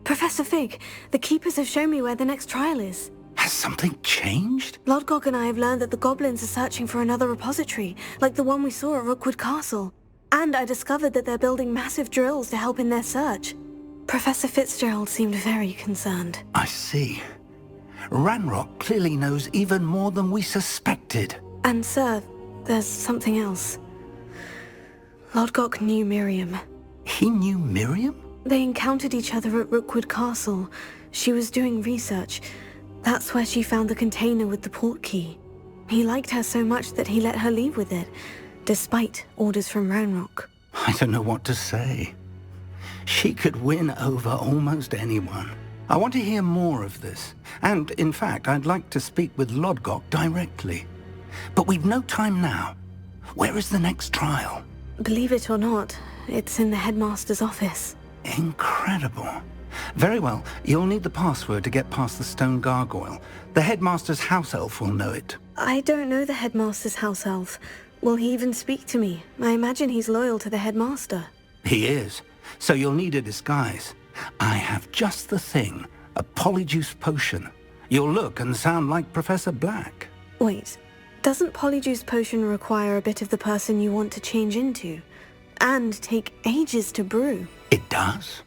Professor Fig, the Keepers have shown me where the next trial is. Has something changed? Lodgok and I have learned that the goblins are searching for another repository, like the one we saw at Rookwood Castle. And I discovered that they're building massive drills to help in their search. Professor Fitzgerald seemed very concerned. I see. Ranrock clearly knows even more than we suspected. And sir, there's something else. Lodgok knew Miriam. He knew Miriam? They encountered each other at Rookwood Castle. She was doing research. That's where she found the container with the port key. He liked her so much that he let her leave with it, despite orders from Ranrock. I don't know what to say. She could win over almost anyone. I want to hear more of this. And, in fact, I'd like to speak with Lodgok directly. But we've no time now. Where is the next trial? Believe it or not, it's in the headmaster's office. Incredible. Very well, you'll need the password to get past the stone gargoyle. The headmaster's house elf will know it. I don't know the headmaster's house elf. Will he even speak to me? I imagine he's loyal to the headmaster. He is, so you'll need a disguise. I have just the thing, a polyjuice potion. You'll look and sound like Professor Black. Wait, doesn't polyjuice potion require a bit of the person you want to change into? And take ages to brew? It does.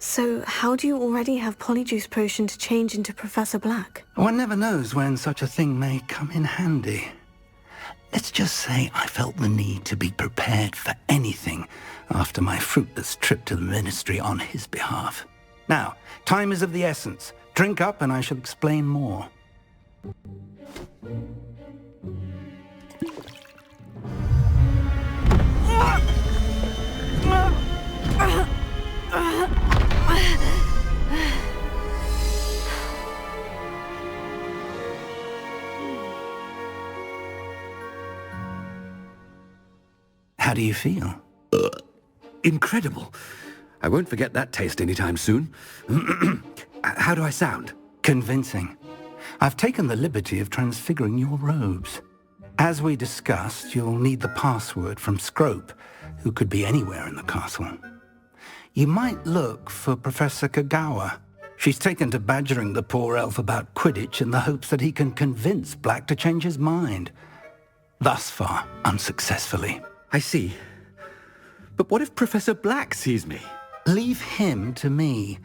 So how do you already have polyjuice potion to change into Professor Black? One never knows when such a thing may come in handy. Let's just say I felt the need to be prepared for anything after my fruitless trip to the Ministry on his behalf. Now, time is of the essence. Drink up and I shall explain more. How do you feel? Incredible. I won't forget that taste anytime soon. How do I sound? Convincing. I've taken the liberty of transfiguring your robes. As we discussed, you'll need the password from Scrope, who could be anywhere in the castle. You might look for Professor Kagawa. She's taken to badgering the poor elf about Quidditch in the hopes that he can convince Black to change his mind. Thus far, unsuccessfully. I see. But what if Professor Black sees me? Leave him to me.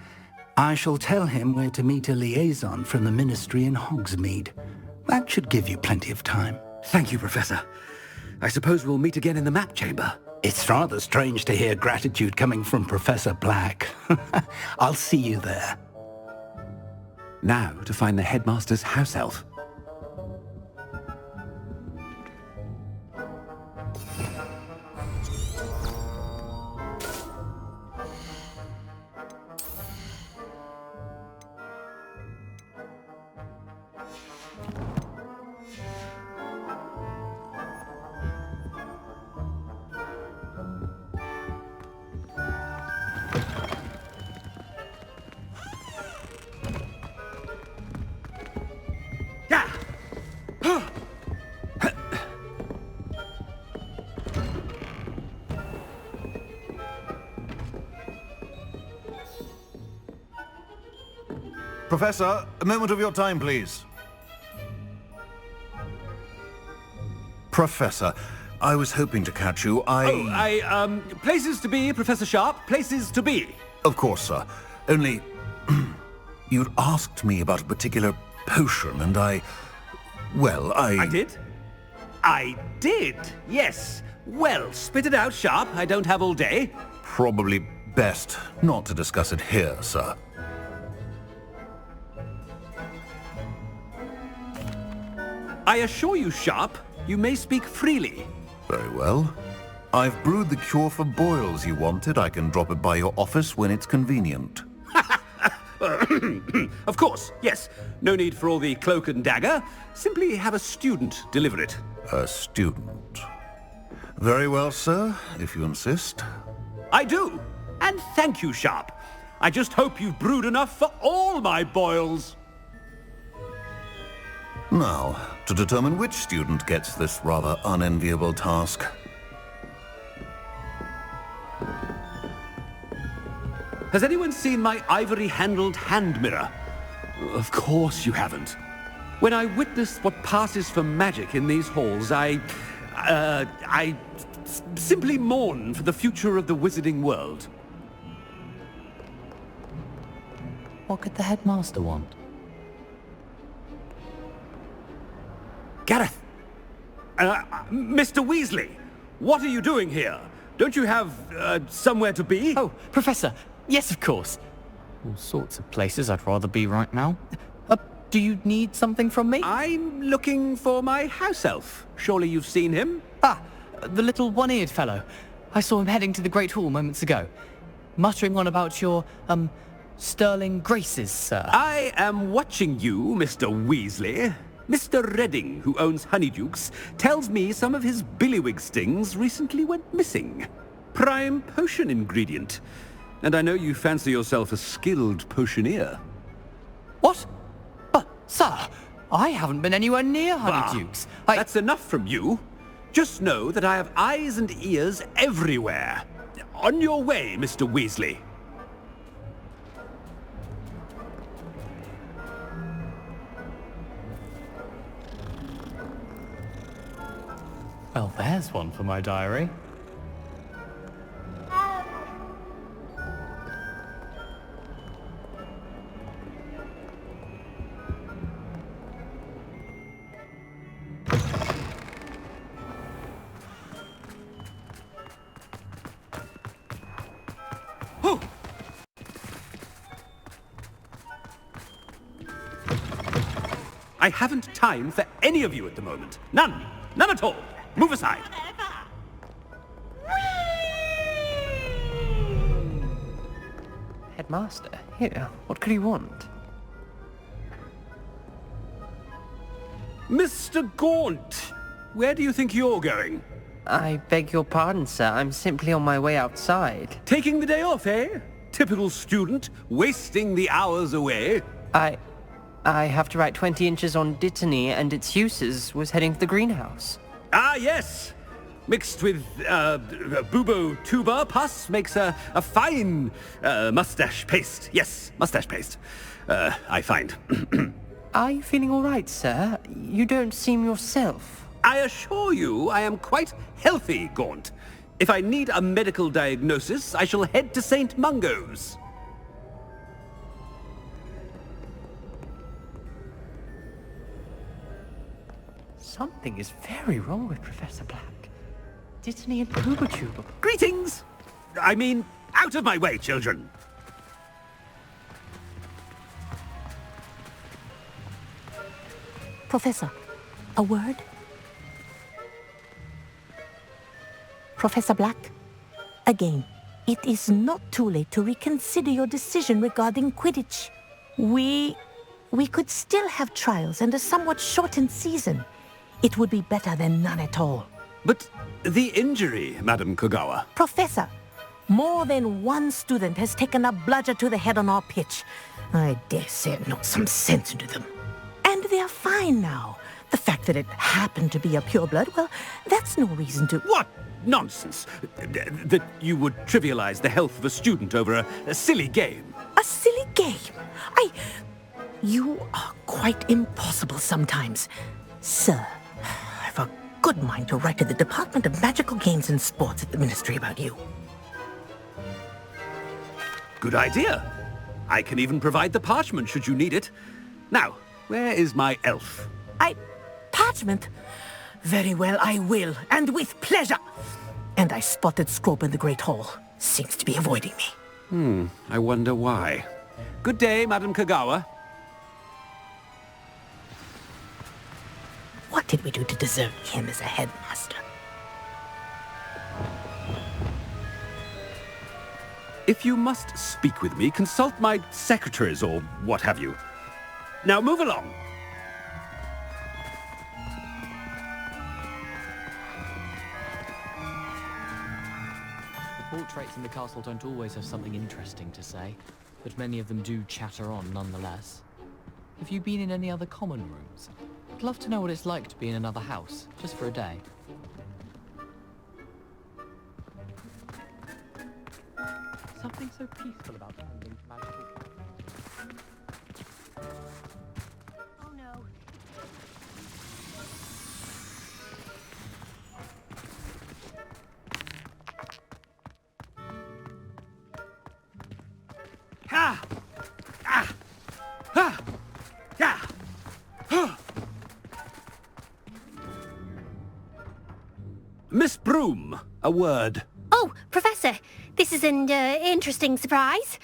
I shall tell him where to meet a liaison from the Ministry in Hogsmeade. That should give you plenty of time. Thank you, Professor. I suppose we'll meet again in the map chamber. It's rather strange to hear gratitude coming from Professor Black. I'll see you there. Now to find the headmaster's house elf. Professor, a moment of your time, please. Professor, I was hoping to catch you. Places to be, Professor Sharp. Places to be. Of course, sir. Only, you'd asked me about a particular potion, and I did? I did, yes. Well, spit it out, Sharp. I don't have all day. Probably best not to discuss it here, sir. I assure you, Sharp, you may speak freely. Very well. I've brewed the cure for boils you wanted. I can drop it by your office when it's convenient. Of course, yes. No need for all the cloak and dagger. Simply have a student deliver it. A student. Very well, sir, if you insist. I do. And thank you, Sharp. I just hope you've brewed enough for all my boils. Now, to determine which student gets this rather unenviable task. Has anyone seen my ivory-handled hand mirror? Of course you haven't. When I witness what passes for magic in these halls, I simply mourn for the future of the wizarding world. What could the headmaster want? Gareth! Mr. Weasley, what are you doing here? Don't you have, somewhere to be? Oh, Professor! Yes, of course. All sorts of places I'd rather be right now. Do you need something from me? I'm looking for my house elf. Surely you've seen him? Ah, the little one-eared fellow. I saw him heading to the Great Hall moments ago. Muttering on about your, sterling graces, sir. I am watching you, Mr. Weasley. Mr. Redding, who owns Honeydukes, tells me some of his billywig stings recently went missing. Prime potion ingredient. And I know you fancy yourself a skilled potioneer. What? Sir, I haven't been anywhere near Honeydukes. That's enough from you. Just know that I have eyes and ears everywhere. On your way, Mr. Weasley. Well, there's one for my diary. I haven't time for any of you at the moment. None. None at all. Move aside. Headmaster, here, what could he want? Mr. Gaunt, where do you think you're going? I beg your pardon, sir. I'm simply on my way outside. Taking the day off, eh? Typical student, wasting the hours away. I have to write 20 inches on Dittany and its uses. Was heading to the greenhouse. Ah, yes. Mixed with, bubo tuber pus makes a fine, mustache paste. Yes, mustache paste. I find. Are you feeling all right, sir? You don't seem yourself. I assure you I am quite healthy, Gaunt. If I need a medical diagnosis, I shall head to St. Mungo's. Something is very wrong with Professor Black. Dittany and Boobertube. Greetings! I mean, out of my way, children! Professor, a word? Professor Black, again, it is not too late to reconsider your decision regarding Quidditch. We could still have trials and a somewhat shortened season. It would be better than none at all. But the injury, Madam Kogawa. Professor, more than one student has taken a bludger to the head on our pitch. I dare say it knocked some sense into them. And they're fine now. The fact that it happened to be a pureblood, well, that's no reason to... What nonsense! That you would trivialize the health of a student over a silly game. A silly game? You are quite impossible sometimes. Sir, I've a good mind to write to the Department of Magical Games and Sports at the Ministry about you. Good idea. I can even provide the parchment should you need it. Now, where is my elf? Parchment? Very well, I will, and with pleasure. And I spotted Scrope in the Great Hall. Seems to be avoiding me. I wonder why. Good day, Madam Kogawa. What did we do to deserve him as a headmaster? If you must speak with me, consult my secretaries or what have you. Now move along. The portraits in the castle don't always have something interesting to say, but many of them do chatter on nonetheless. Have you been in any other common rooms? I'd love to know what it's like to be in another house, just for a day. Something so peaceful about tending to magical Oh no. Ha! Ah! Ha! Yeah! Huh! Miss Broom, a word. Oh, Professor, this is an interesting surprise.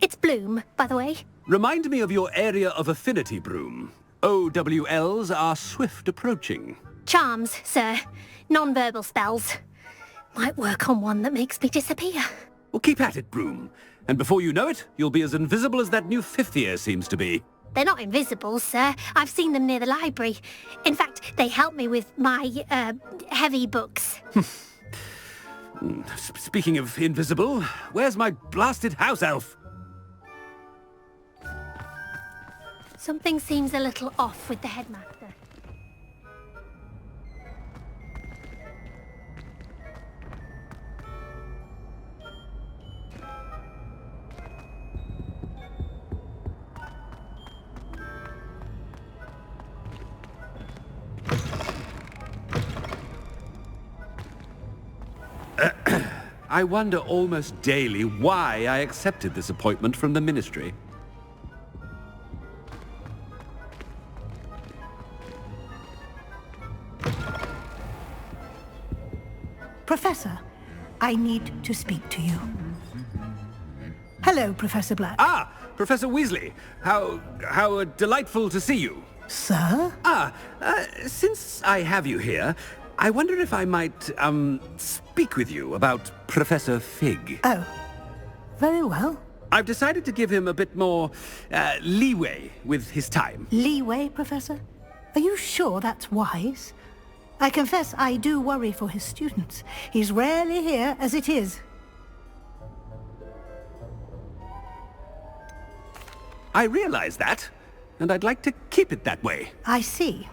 It's Bloom, by the way. Remind me of your area of affinity, Broom. OWLs are swift approaching. Charms, sir. Non-verbal spells. Might work on one that makes me disappear. Well, keep at it, Broom. And before you know it, you'll be as invisible as that new fifth year seems to be. They're not invisible, sir. I've seen them near the library. In fact, they help me with my, heavy books. Speaking of invisible, where's my blasted house elf? Something seems a little off with the headmaster. I wonder almost daily why I accepted this appointment from the Ministry. Professor, I need to speak to you. Hello, Professor Black. Ah, Professor Weasley. How delightful to see you. Sir? Since I have you here, I wonder if I might, speak with you about Professor Fig. Oh, very well. I've decided to give him a bit more, leeway with his time. Leeway, Professor? Are you sure that's wise? I confess I do worry for his students. He's rarely here as it is. I realize that, and I'd like to keep it that way. I see.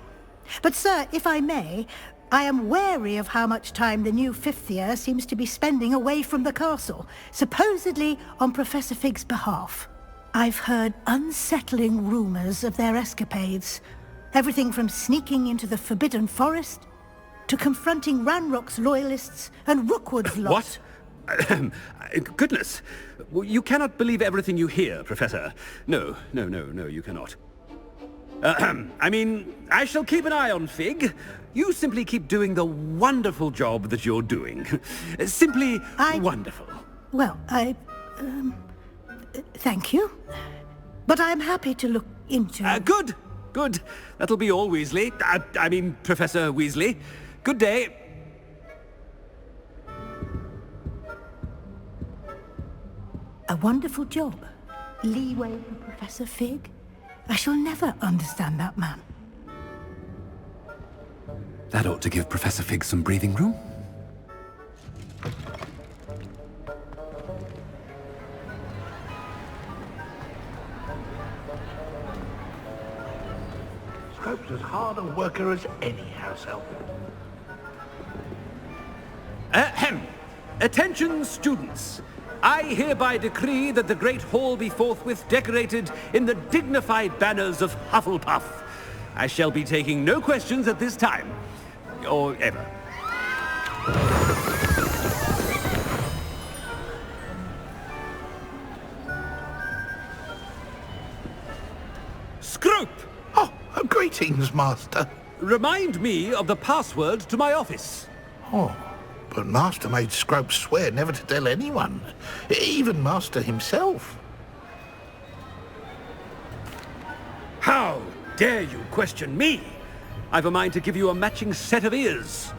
But, sir, if I may, I am wary of how much time the new fifth year seems to be spending away from the castle, supposedly on Professor Fig's behalf. I've heard unsettling rumors of their escapades. Everything from sneaking into the Forbidden Forest to confronting Ranrock's loyalists and Rookwood's lot. What? Goodness. You cannot believe everything you hear, Professor. No, you cannot. I mean, I shall keep an eye on Fig. You simply keep doing the wonderful job that you're doing. Simply wonderful. Well, thank you. But I'm happy to look into... Good. That'll be all, Weasley. I mean, Professor Weasley. Good day. A wonderful job. Leeway for Professor Fig. I shall never understand that man. That ought to give Professor Fig some breathing room. Scrope's as hard a worker as any house elf. Ahem. Attention, students. I hereby decree that the Great Hall be forthwith decorated in the dignified banners of Hufflepuff. I shall be taking no questions at this time. Or ever. Scrope! Oh, greetings, Master. Remind me of the password to my office. Oh, but Master made Scrope swear never to tell anyone, even Master himself. How dare you question me? I've a mind to give you a matching set of ears.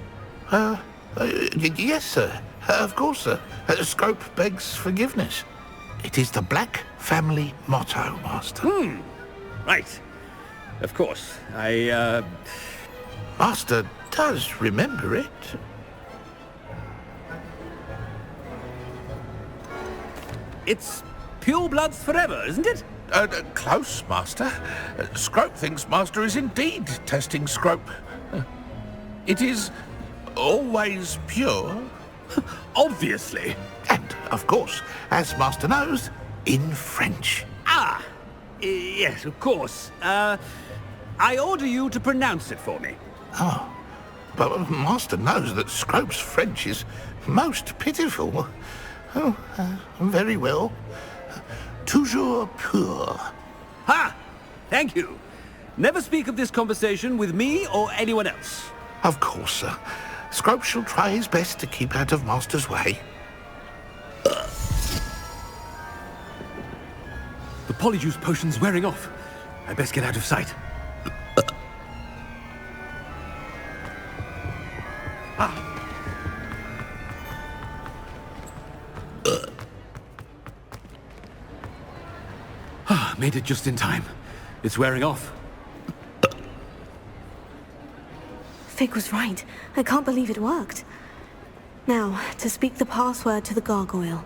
Yes, sir. Of course, sir. Scrope begs forgiveness. It is the Black family motto, Master. Right. Of course. Master does remember it. It's pure bloods forever, isn't it? Close, Master. Scrope thinks Master is indeed testing Scrope. It is always pure. Obviously. And of course, as Master knows, in French. Ah! Yes, of course. I order you to pronounce it for me. Oh, but Master knows that Scrope's French is most pitiful. Oh, very well. Toujours pur. Ha! Thank you. Never speak of this conversation with me or anyone else. Of course, sir. Scrope shall try his best to keep out of Master's way. The polyjuice potion's wearing off. I best get out of sight. Made it just in time. It's wearing off. Fig was right. I can't believe it worked. Now, to speak the password to the gargoyle.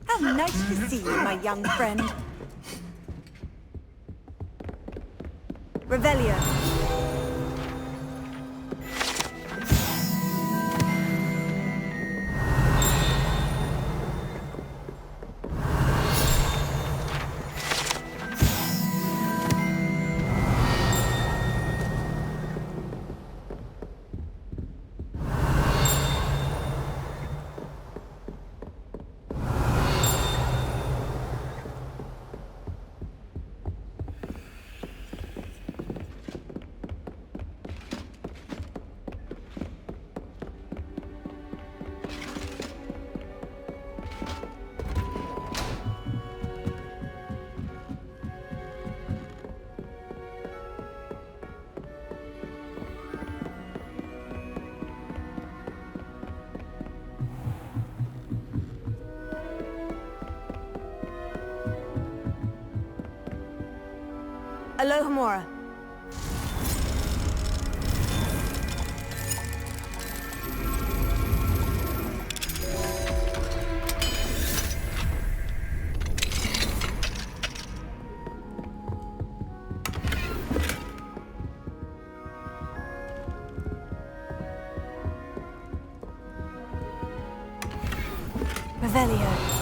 How nice to see you, my young friend. Revelio. Alohomora. Revelio.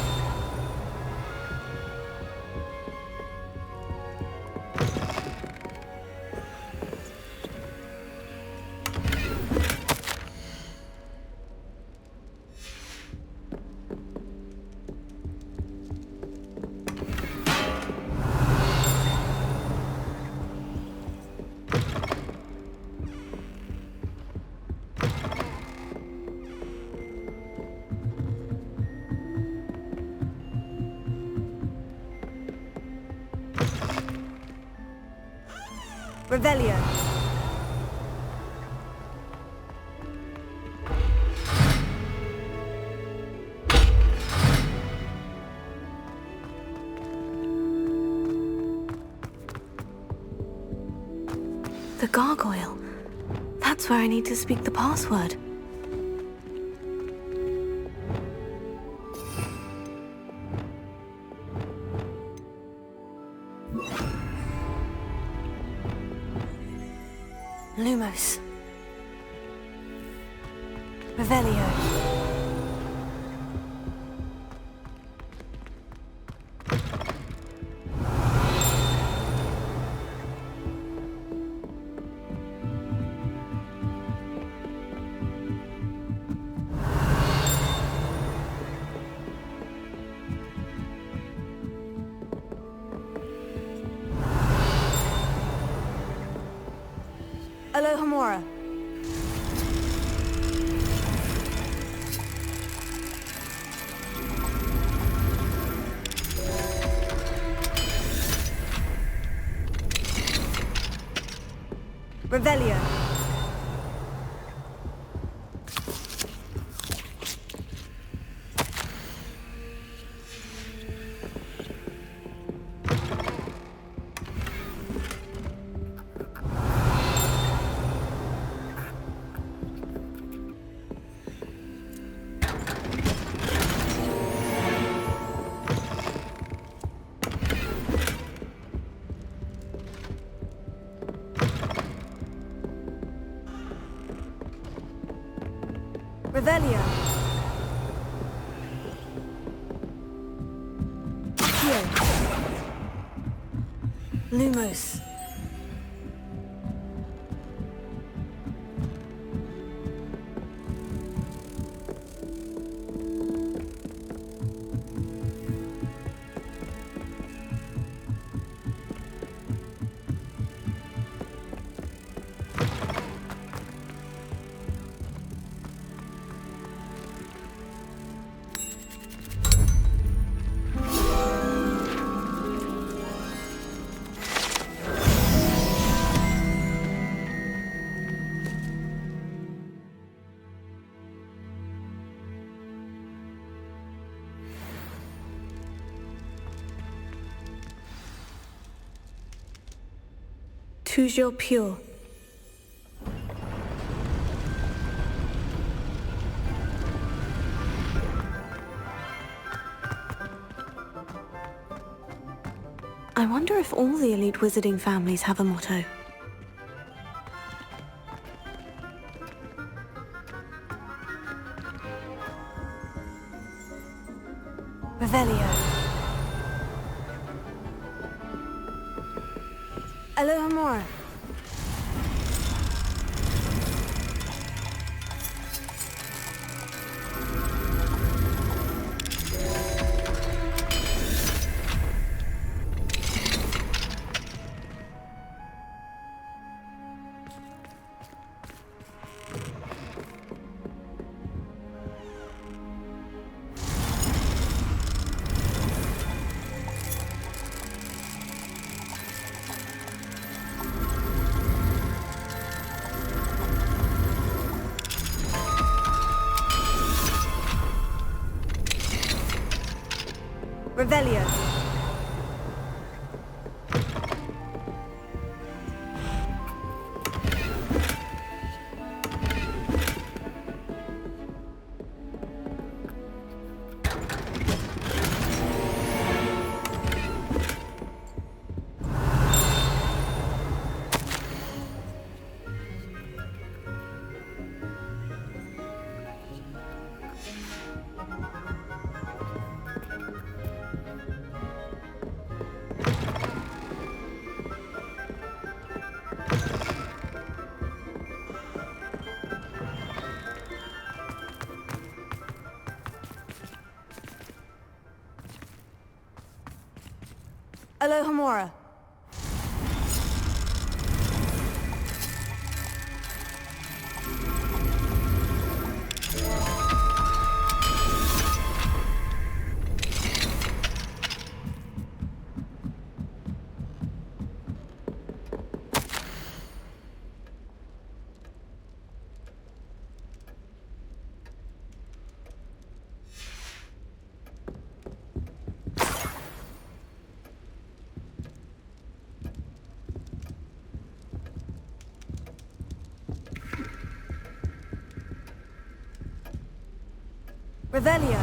Revelio. gargoyle. That's where I need to speak the password. Lumos. Revelio. Alohomora. Revelio. Revelio. Here. Lumos. Toujours pure. I wonder if all the elite wizarding families have a motto. Revelio. Alohomora. Revelio. Alohomora. Revelio.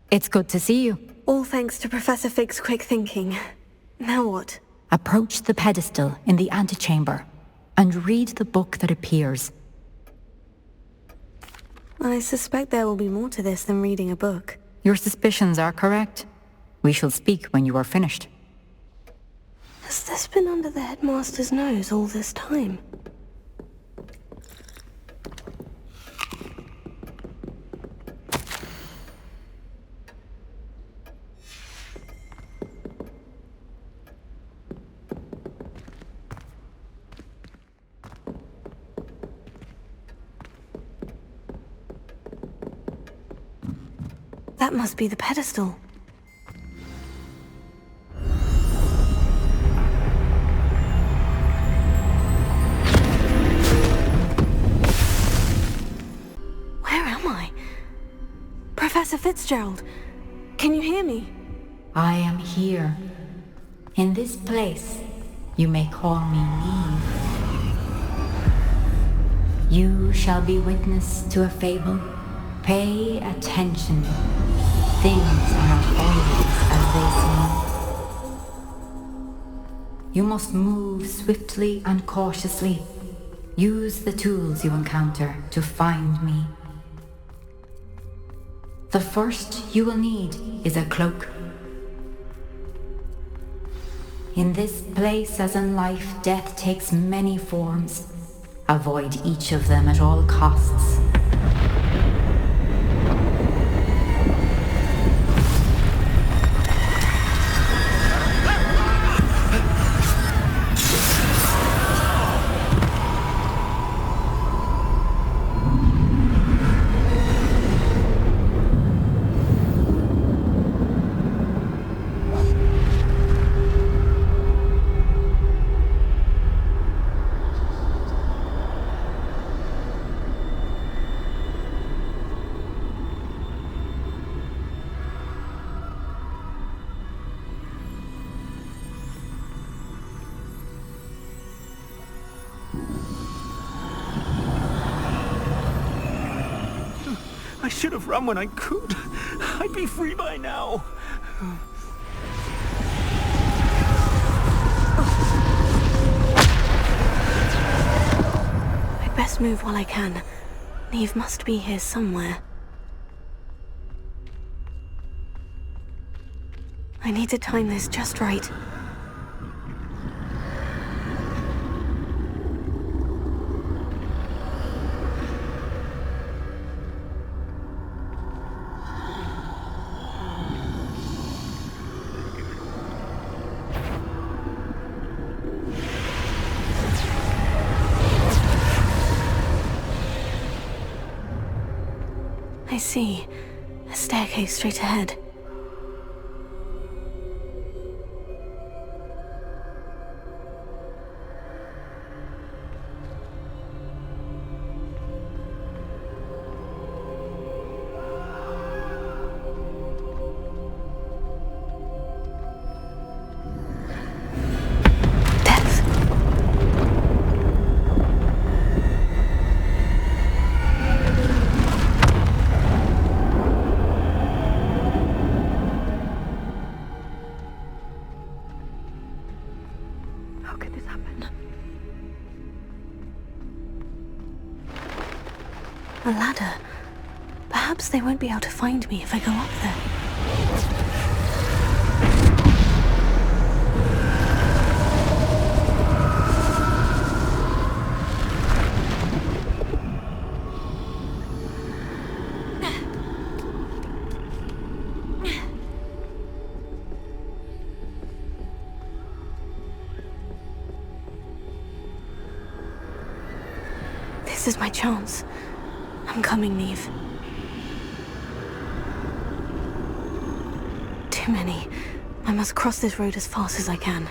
It's good to see you. All thanks to Professor Fig's quick thinking. Now what? Approach the pedestal in the antechamber and read the book that appears. I suspect there will be more to this than reading a book. Your suspicions are correct. We shall speak when you are finished. Has this been under the headmaster's nose all this time? That must be the pedestal. Where am I? Professor Fitzgerald, can you hear me? I am here. In this place, you may call me Niamh. You shall be witness to a fable. Pay attention. Things are not always as they seem. You must move swiftly and cautiously. Use the tools you encounter to find me. The first you will need is a cloak. In this place, as in life, death takes many forms. Avoid each of them at all costs. I should have run when I could. I'd be free by now. I'd best move while I can. Niamh must be here somewhere. I need to time this just right. I see. A staircase straight ahead. A ladder. Perhaps they won't be able to find me if I go up there. This is my chance. I'm coming, Niamh. Too many. I must cross this road as fast as I can.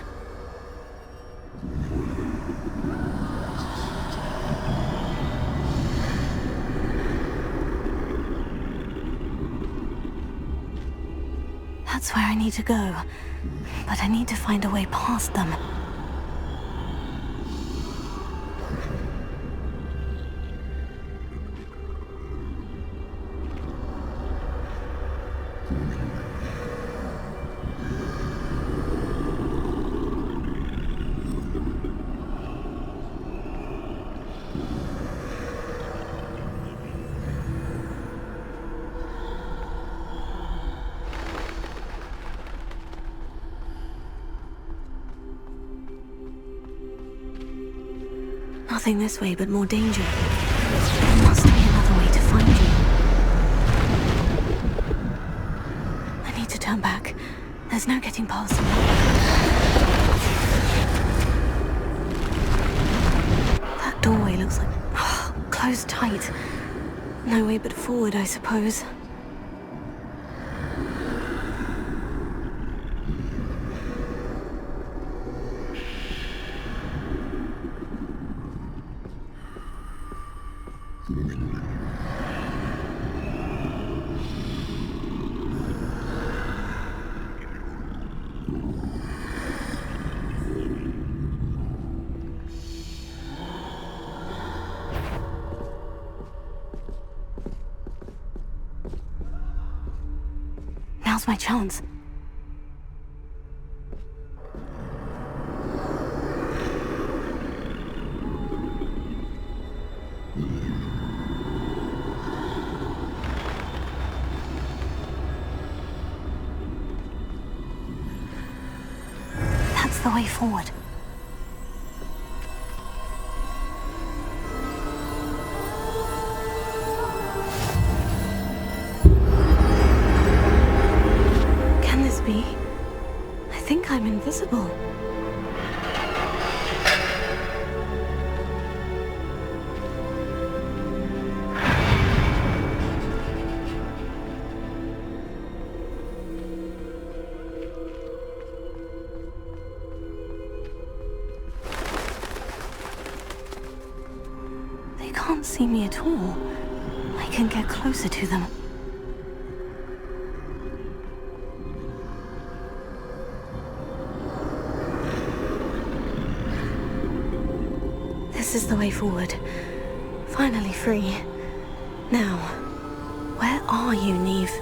That's where I need to go. But I need to find a way past them. Nothing this way, but more danger. There must be another way to find you. I need to turn back. There's no getting past them. That doorway looks like... closed tight. No way but forward, I suppose. Now's my chance. That's the way forward. I think I'm invisible. They can't see me at all. I can get closer to them. This is the way forward. Finally free. Now, where are you, Niamh?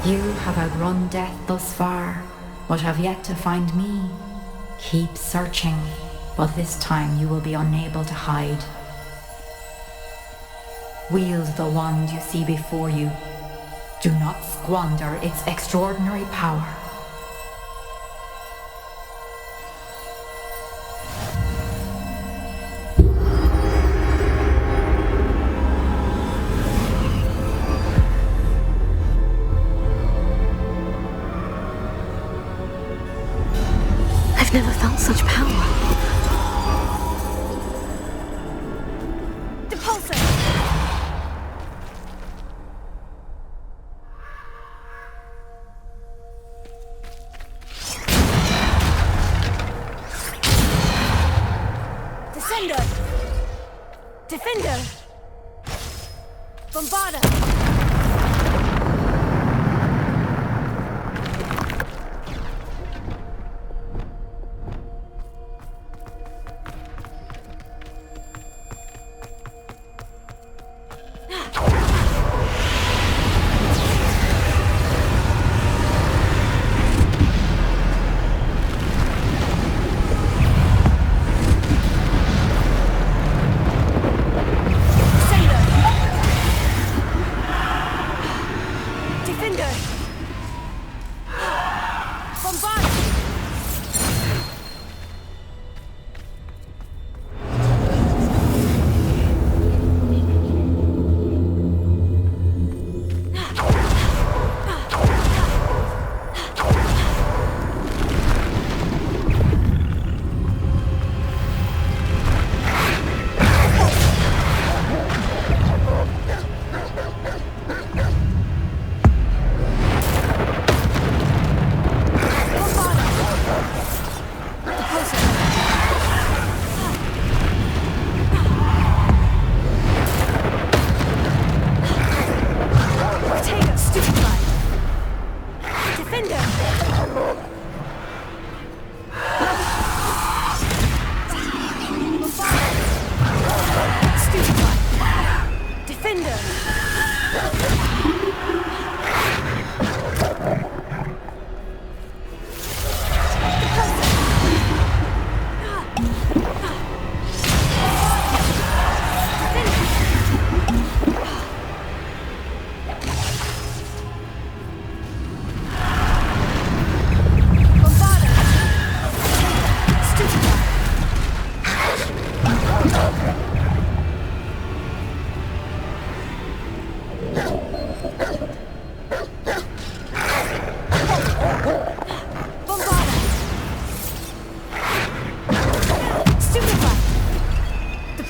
You have outrun death thus far, but have yet to find me. Keep searching, but this time you will be unable to hide. Wield the wand you see before you. Do not squander its extraordinary power. I've never felt such power. Defender! Bombarda!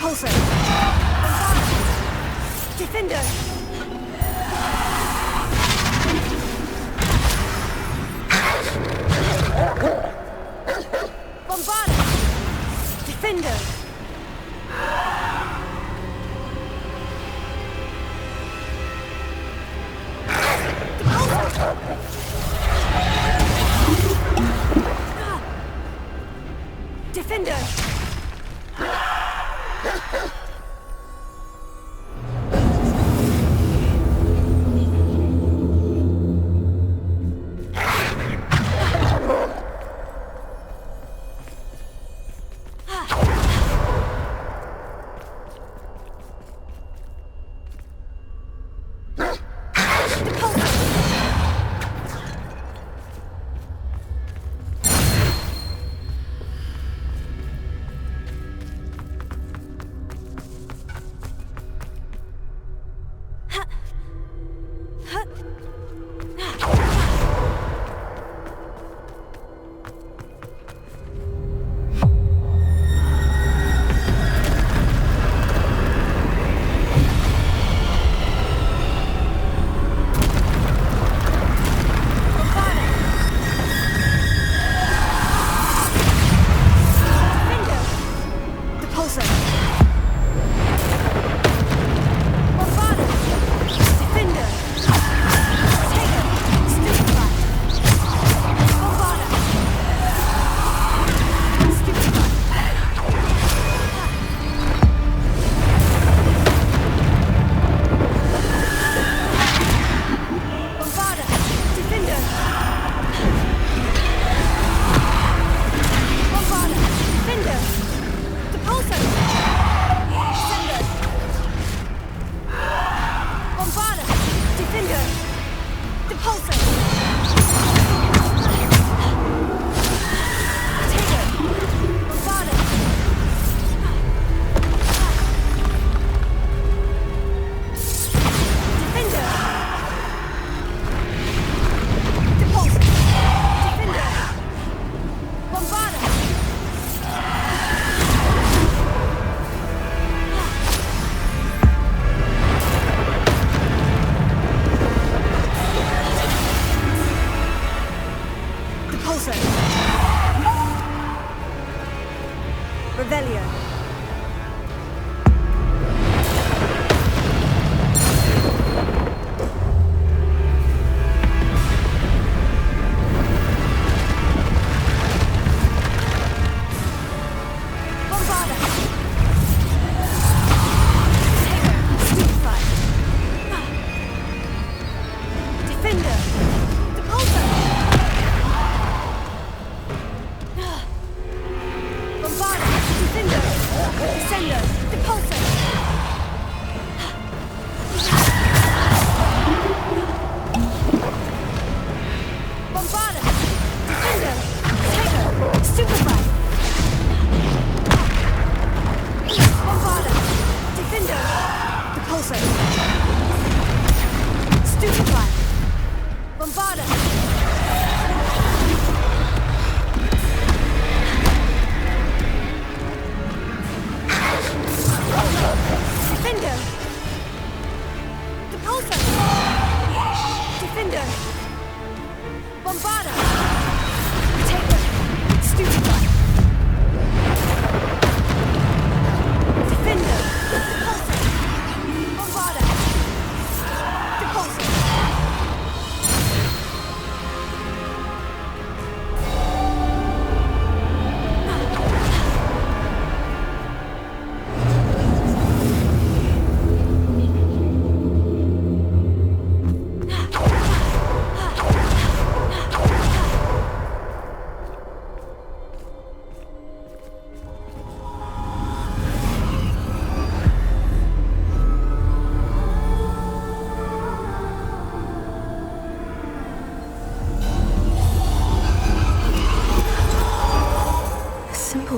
Depulso! Defender! Bombarda! Defender! Defender!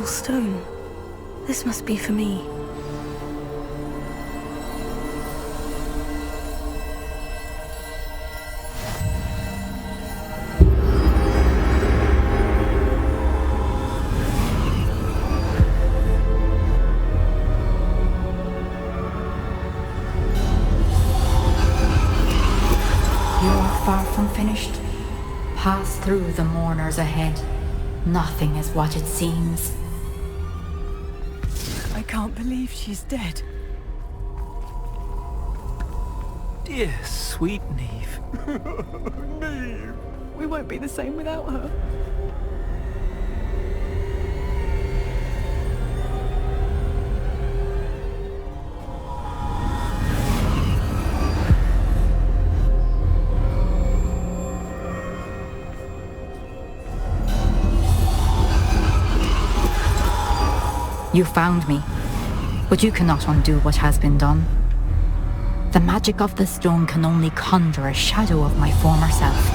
Stone. This must be for me. finished, pass through the mourners ahead. Nothing is what it seems. I can't believe she's dead. Dear sweet Niamh. Niamh! We won't be the same without her. You found me, but you cannot undo what has been done. The magic of the stone can only conjure a shadow of my former self.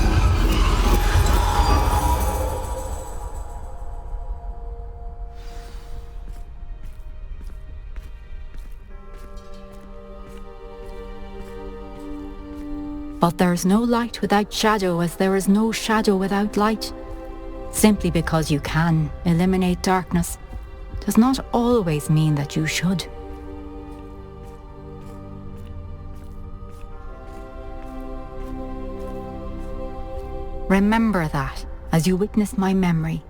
But there is no light without shadow, as there is no shadow without light. Simply because you can eliminate darkness does not always mean that you should. Remember that as you witness my memory.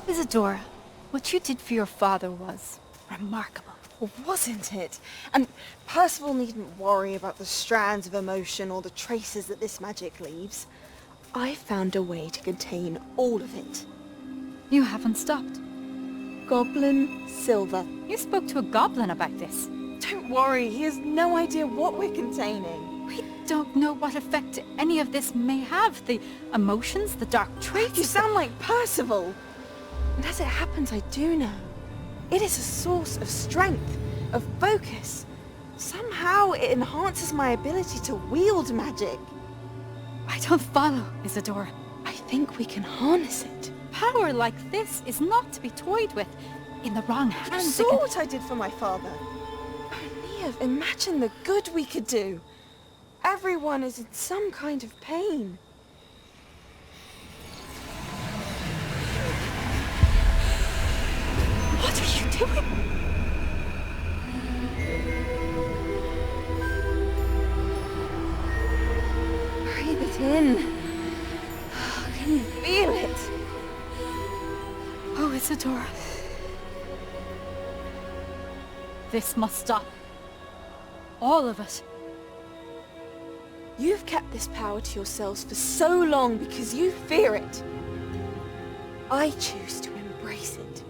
Isadora, what you did for your father was remarkable. Well, wasn't it? And Percival needn't worry about the strands of emotion or the traces that this magic leaves. I found a way to contain all of it. You haven't stopped. Goblin Silver. You spoke to a goblin about this. Don't worry, he has no idea what we're containing. We don't know what effect any of this may have. The emotions, the dark traits. You sound like Percival. And as it happens, I do know. It is a source of strength, of focus. Somehow it enhances my ability to wield magic. I don't follow, Isadora. I think we can harness it. Power like this is not to be toyed with. In the wrong hands, You saw what I did for my father. Oh, Niamh, imagine the good we could do. Everyone is in some kind of pain. What are you doing? Breathe it in. Can you feel it? Oh, Isadora. This must stop. All of it. You've kept this power to yourselves for so long because you fear it. I choose to embrace it.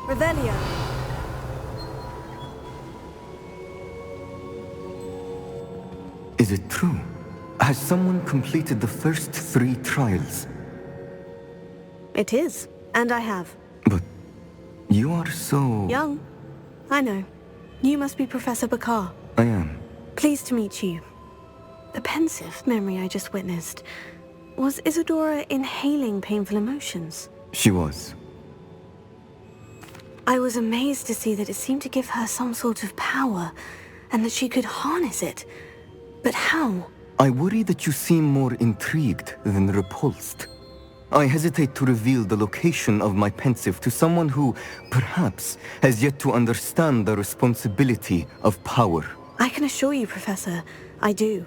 Revelio. Is it true? Has someone completed the first 3 trials? It is, and I have. But you are so... Young. I know. You must be Professor Bakar. I am. Pleased to meet you. The pensive memory I just witnessed. Was Isadora inhaling painful emotions? She was. I was amazed to see that it seemed to give her some sort of power, and that she could harness it. But how? I worry that you seem more intrigued than repulsed. I hesitate to reveal the location of my pensive to someone who, perhaps, has yet to understand the responsibility of power. I can assure you, Professor, I do.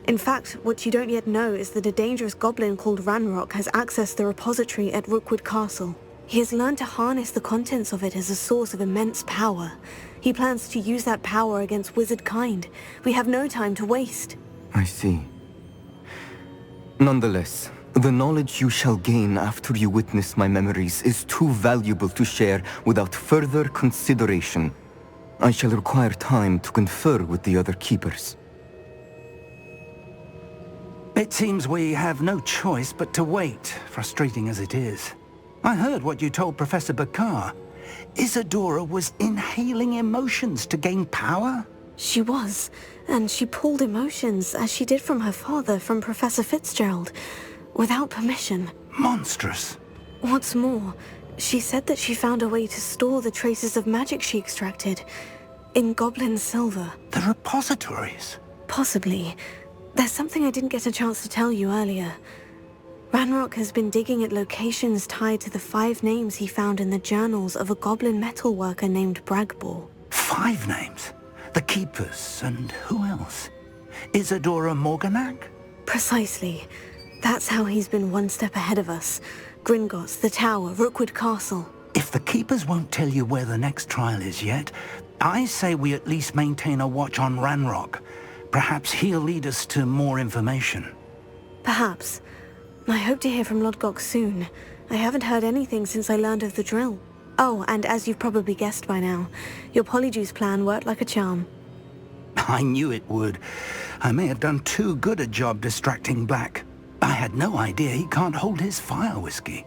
In fact, what you don't yet know is that a dangerous goblin called Ranrock has accessed the repository at Rookwood Castle. He has learned to harness the contents of it as a source of immense power. He plans to use that power against wizard kind. We have no time to waste. I see. Nonetheless, the knowledge you shall gain after you witness my memories is too valuable to share without further consideration. I shall require time to confer with the other keepers. It seems we have no choice but to wait, frustrating as it is. I heard what you told Professor Bakar. Isadora was inhaling emotions to gain power? She was, and she pulled emotions, as she did from her father, from Professor Fitzgerald, without permission. Monstrous. What's more, she said that she found a way to store the traces of magic she extracted in goblin silver. The repositories? Possibly. There's something I didn't get a chance to tell you earlier. Ranrock has been digging at locations tied to the 5 names he found in the journals of a goblin metalworker named Bragbor. 5 names? The Keepers, and who else? Isadora Morganac? Precisely. That's how he's been one step ahead of us. Gringotts, the Tower, Rookwood Castle. If the Keepers won't tell you where the next trial is yet, I say we at least maintain a watch on Ranrock. Perhaps he'll lead us to more information. Perhaps. I hope to hear from Lodgok soon. I haven't heard anything since I learned of the drill. Oh, and as you've probably guessed by now, your Polyjuice plan worked like a charm. I knew it would. I may have done too good a job distracting Black. I had no idea he can't hold his fire whiskey.